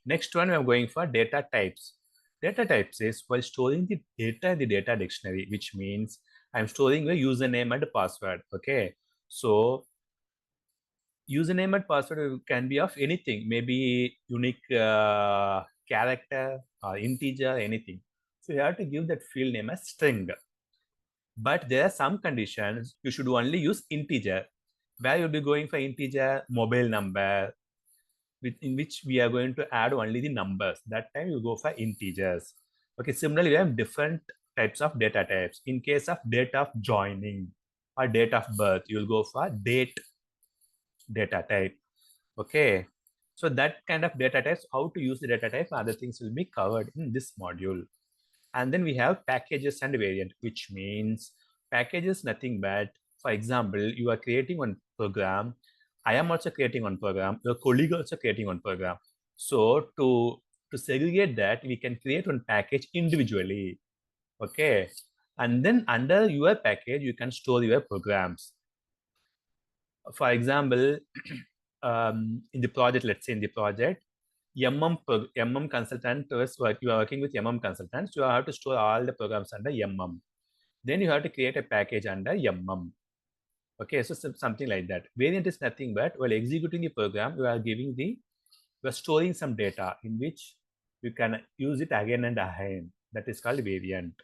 Next one, I'm going for data types. Data types is while storing the data in the data dictionary, which means I'm storing a username and a password. Okay. So username and password can be of anything, maybe unique character or integer, anything. So you have to give that field name as string. But there are some conditions you should only use integer. Where you'll be going for integer, mobile number, in which we are going to add only the numbers. That time you go for integers. Okay, similarly, we have different types of data types. In case of date of joining or date of birth, you'll go for date data type. Okay, so that kind of data types, how to use the data type, other things will be covered in this module. And then we have packages and variant, which means packages nothing but, for example, you are creating one program. I am also creating one program. Your colleague also creating one program. So to segregate that, we can create one package individually. Okay. And then under your package, you can store your programs. For example, in the project, let's say in the project, MM consultant is you are working with MM consultants. You have to store all the programs under MM. Then you have to create a package under MM. Okay, so something like that. Variant is nothing but while executing the program, you are storing some data in which you can use it again and again. That is called variant.